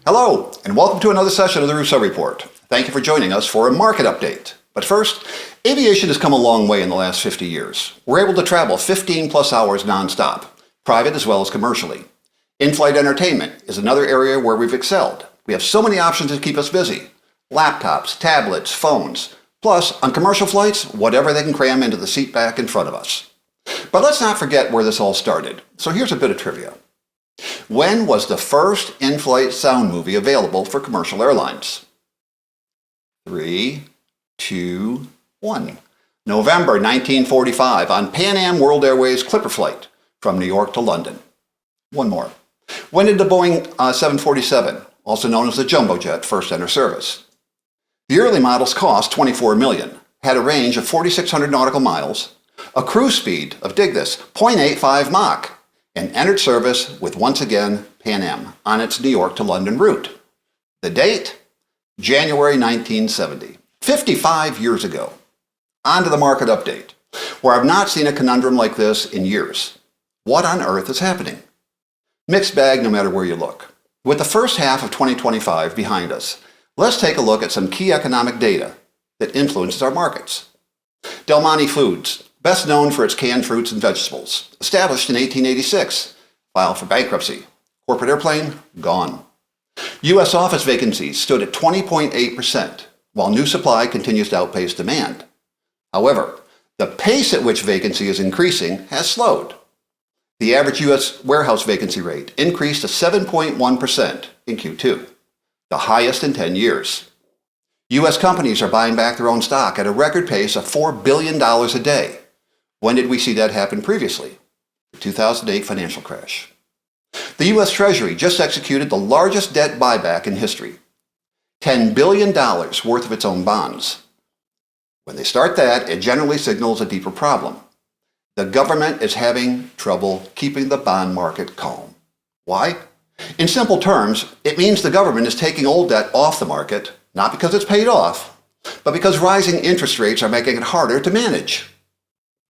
Hello, and welcome to another session of the Rousseau Report. Thank you for joining us for a market update. But first, aviation has come a long way in the last 50 years. We're able to travel 15 plus hours nonstop, private as well as commercially. In-flight entertainment is another area where we've excelled. We have so many options to keep us busy. Laptops, tablets, phones, plus on commercial flights, whatever they can cram into the seat back in front of us. But let's not forget where this all started. So here's a bit of trivia. When was the first in-flight sound movie available for commercial airlines? 3, 2, 1. November 1945 on Pan Am World Airways Clipper flight from New York to London. One more. When did the Boeing 747, also known as the jumbo jet, first enter service? The early models cost $24 million, had a range of 4,600 nautical miles, a cruise speed of, dig this, 0.85 Mach, and entered service with, once again, Pan Am on its New York to London route. The date? January 1970, 55 years ago. On to the market update, where I've not seen a conundrum like this in years. What on earth is happening? Mixed bag no matter where you look. With the first half of 2025 behind us, let's take a look at some key economic data that influences our markets. Del Monte Foods, best known for its canned fruits and vegetables, established in 1886, filed for bankruptcy. Corporate airplane, gone. U.S. office vacancies stood at 20.8%, while new supply continues to outpace demand. However, the pace at which vacancy is increasing has slowed. The average U.S. warehouse vacancy rate increased to 7.1% in Q2, the highest in 10 years. U.S. companies are buying back their own stock at a record pace of $4 billion a day. When did we see that happen previously? The 2008 financial crash. The U.S. Treasury just executed the largest debt buyback in history. $10 billion worth of its own bonds. When they start that, it generally signals a deeper problem. The government is having trouble keeping the bond market calm. Why? In simple terms, it means the government is taking old debt off the market, not because it's paid off, but because rising interest rates are making it harder to manage.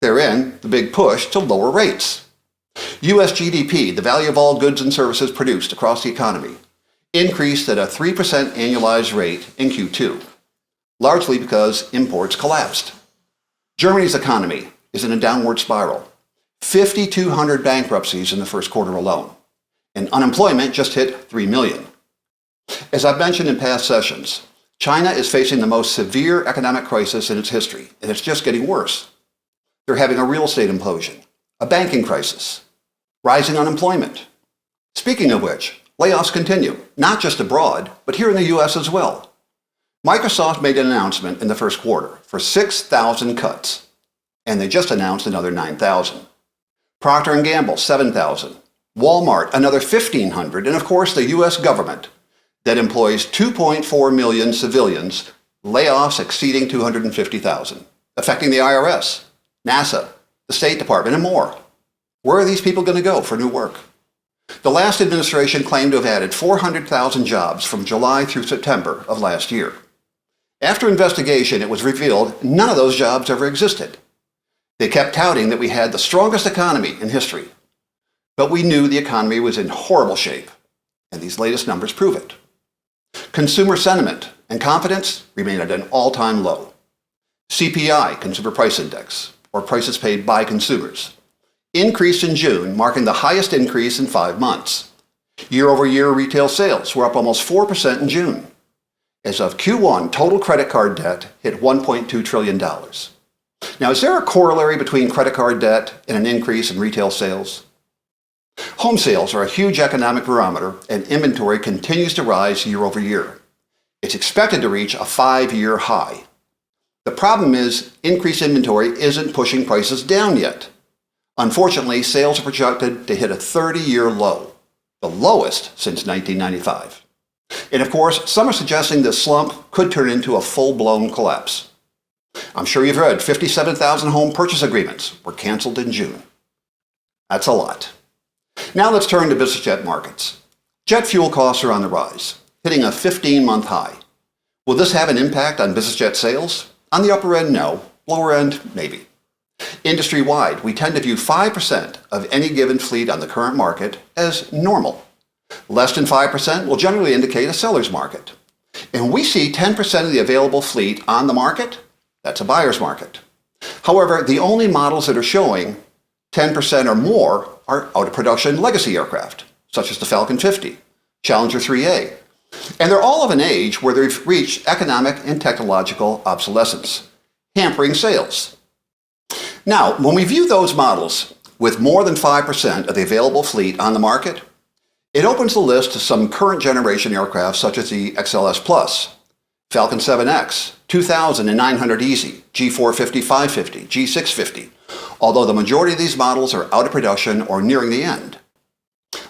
Therein, the big push to lower rates. U.S. GDP, the value of all goods and services produced across the economy, increased at a 3% annualized rate in Q2, largely because imports collapsed. Germany's economy is in a downward spiral. 5,200 bankruptcies in the first quarter alone, and unemployment just hit 3 million. As I've mentioned in past sessions, China is facing the most severe economic crisis in its history, and it's just getting worse. They're having a real estate implosion, a banking crisis, rising unemployment. Speaking of which, layoffs continue, not just abroad, but here in the U.S. as well. Microsoft made an announcement in the first quarter for 6,000 cuts, and they just announced another 9,000. Procter & Gamble, 7,000. Walmart, another 1,500, and of course the U.S. government that employs 2.4 million civilians, layoffs exceeding 250,000, affecting the IRS, NASA, the State Department, and more. Where are these people going to go for new work? The last administration claimed to have added 400,000 jobs from July through September of last year. After investigation, it was revealed none of those jobs ever existed. They kept touting that we had the strongest economy in history. But we knew the economy was in horrible shape, and these latest numbers prove it. Consumer sentiment and confidence remain at an all-time low. CPI, Consumer Price Index, or prices paid by consumers, increased in June, marking the highest increase in 5 months. Year-over-year retail sales were up almost 4% in June. As of Q1, total credit card debt hit $1.2 trillion. Now, is there a corollary between credit card debt and an increase in retail sales? Home sales are a huge economic barometer, and inventory continues to rise year over year. It's expected to reach a 5-year high. The problem is, increased inventory isn't pushing prices down yet. Unfortunately, sales are projected to hit a 30-year low, the lowest since 1995. And of course, some are suggesting this slump could turn into a full-blown collapse. I'm sure you've read 57,000 home purchase agreements were canceled in June. That's a lot. Now let's turn to business jet markets. Jet fuel costs are on the rise, hitting a 15-month high. Will this have an impact on business jet sales? On the upper end, no. Lower end, maybe. Industry-wide, we tend to view 5% of any given fleet on the current market as normal. Less than 5% will generally indicate a seller's market. And when we see 10% of the available fleet on the market, that's a buyer's market. However, the only models that are showing 10% or more are out-of-production legacy aircraft, such as the Falcon 50, Challenger 3A, and they're all of an age where they've reached economic and technological obsolescence, hampering sales. Now, when we view those models with more than 5% of the available fleet on the market, it opens the list to some current generation aircraft such as the XLS Plus, Falcon 7X, 2000 and 900 Easy, G450, 550, G650, although the majority of these models are out of production or nearing the end.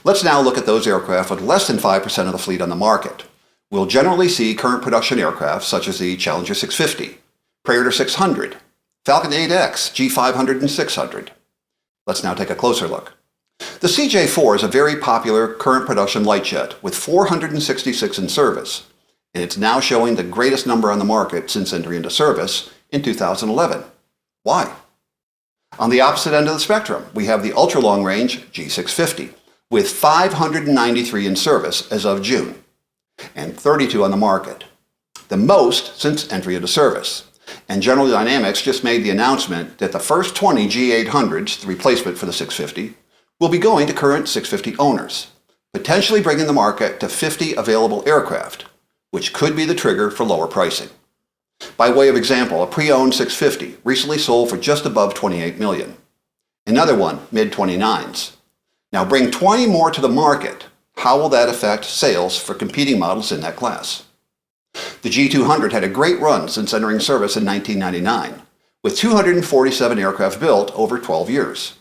Let's now look at those aircraft with less than 5% of the fleet on the market. We'll generally see current production aircraft such as the Challenger 650, Praetor 600, Falcon 8X, G500 and 600. Let's now take a closer look. The CJ4 is a very popular current production light jet with 466 in service, and it's now showing the greatest number on the market since entry into service in 2011. Why? On the opposite end of the spectrum, we have the ultra-long-range G650 with 593 in service as of June, and 32 on the market, the most since entry into service. And General Dynamics just made the announcement that the first 20 G800s, the replacement for the 650, will be going to current 650 owners, potentially bringing the market to 50 available aircraft, which could be the trigger for lower pricing. By way of example, a pre-owned 650 recently sold for just above $28 million. Another one, mid-29s. Now bring 20 more to the market. How will that affect sales for competing models in that class? The G200 had a great run since entering service in 1999, with 247 aircraft built over 12 years.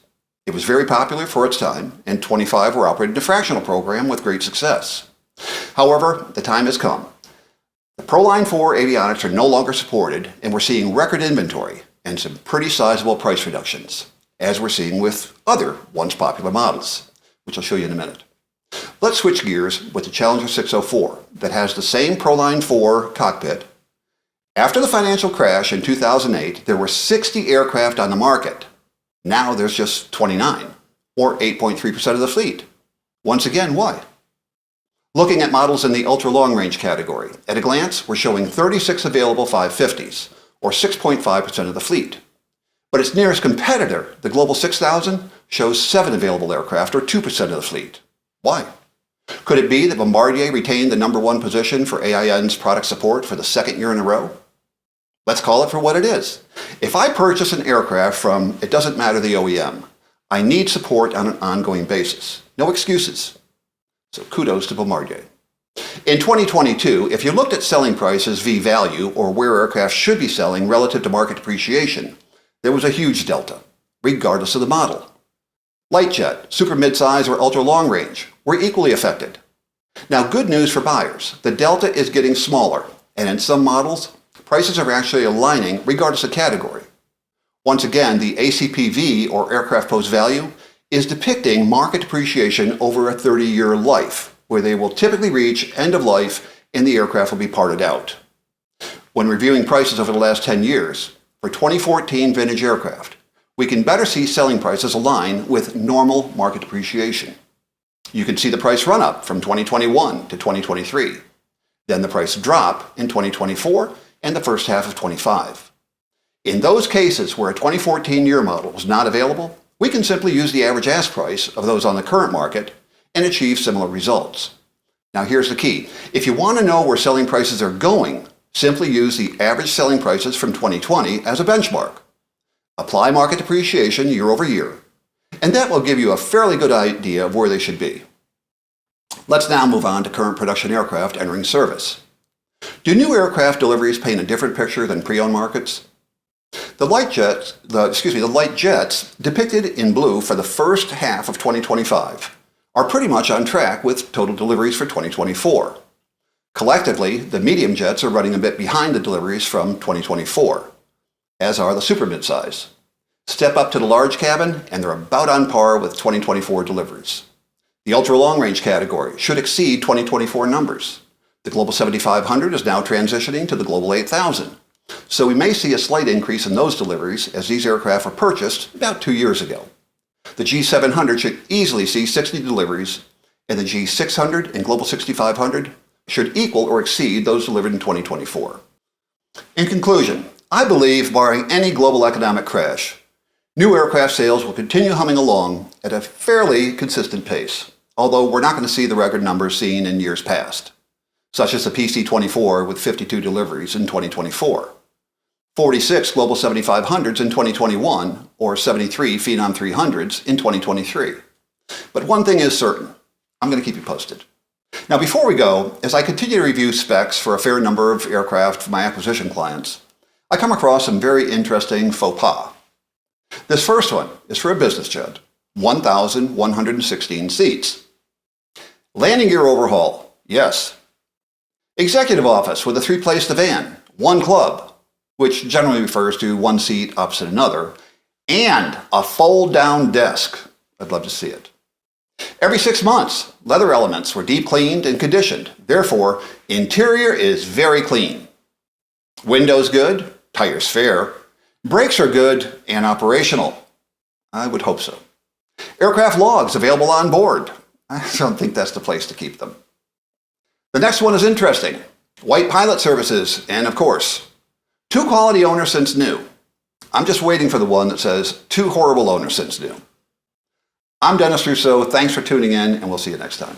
It was very popular for its time, and 25 were operated in a fractional program with great success. However, the time has come. The Proline 4 avionics are no longer supported, and we're seeing record inventory and some pretty sizable price reductions, as we're seeing with other once popular models, which I'll show you in a minute. Let's switch gears with the Challenger 604 that has the same Proline 4 cockpit. After the financial crash in 2008, there were 60 aircraft on the market. Now there's just 29, or 8.3% of the fleet. Once again, why? Looking at models in the ultra-long-range category, at a glance, we're showing 36 available 550s, or 6.5% of the fleet. But its nearest competitor, the Global 6000, shows 7 available aircraft, or 2% of the fleet. Why? Could it be that Bombardier retained the #1 position for AIN's product support for the second year in a row? Let's call it for what it is. If I purchase an aircraft from, it doesn't matter the OEM, I need support on an ongoing basis. No excuses. So kudos to Bombardier. In 2022, if you looked at selling prices v. value, or where aircraft should be selling relative to market depreciation, there was a huge delta, regardless of the model. Light jet, super midsize, or ultra long range were equally affected. Now, good news for buyers. The delta is getting smaller, and in some models, prices are actually aligning regardless of category. Once again, the ACPV, or aircraft post value, is depicting market depreciation over a 30-year life, where they will typically reach end of life and the aircraft will be parted out. When reviewing prices over the last 10 years, for 2014 vintage aircraft, we can better see selling prices align with normal market depreciation. You can see the price run up from 2021 to 2023, then the price drop in 2024 and the first half of 25. In those cases where a 2014 year model was not available, we can simply use the average ask price of those on the current market and achieve similar results. Now here's the key. If you want to know where selling prices are going, simply use the average selling prices from 2020 as a benchmark. Apply market depreciation year over year, and that will give you a fairly good idea of where they should be. Let's now move on to current production aircraft entering service. Do new aircraft deliveries paint a different picture than pre-owned markets? The light jets depicted in blue for the first half of 2025 are pretty much on track with total deliveries for 2024. Collectively, the medium jets are running a bit behind the deliveries from 2024, as are the super midsize. Step up to the large cabin, and they're about on par with 2024 deliveries. The ultra-long-range category should exceed 2024 numbers. The Global 7500 is now transitioning to the Global 8000, so we may see a slight increase in those deliveries as these aircraft were purchased about 2 years ago. The G700 should easily see 60 deliveries, and the G600 and Global 6500 should equal or exceed those delivered in 2024. In conclusion, I believe, barring any global economic crash, new aircraft sales will continue humming along at a fairly consistent pace, although we're not going to see the record numbers seen in years past, such as the PC-24 with 52 deliveries in 2024, 46 Global 7500s in 2021, or 73 Phenom 300s in 2023. But one thing is certain, I'm going to keep you posted. Now before we go, as I continue to review specs for a fair number of aircraft for my acquisition clients, I come across some very interesting faux pas. This first one is for a business jet, 1,116 seats. Landing gear overhaul, yes. Executive office with a 3-place divan, 1 club, which generally refers to 1 seat opposite another, and a fold-down desk. I'd love to see it. Every 6 months, leather elements were deep cleaned and conditioned. Therefore, interior is very clean. Windows good, tires fair, brakes are good and operational. I would hope so. Aircraft logs available on board. I don't think that's the place to keep them. The next one is interesting. White pilot services, and of course, 2 quality owners since new. I'm just waiting for the one that says 2 horrible owners since new. I'm Dennis Rousseau. Thanks for tuning in, and we'll see you next time.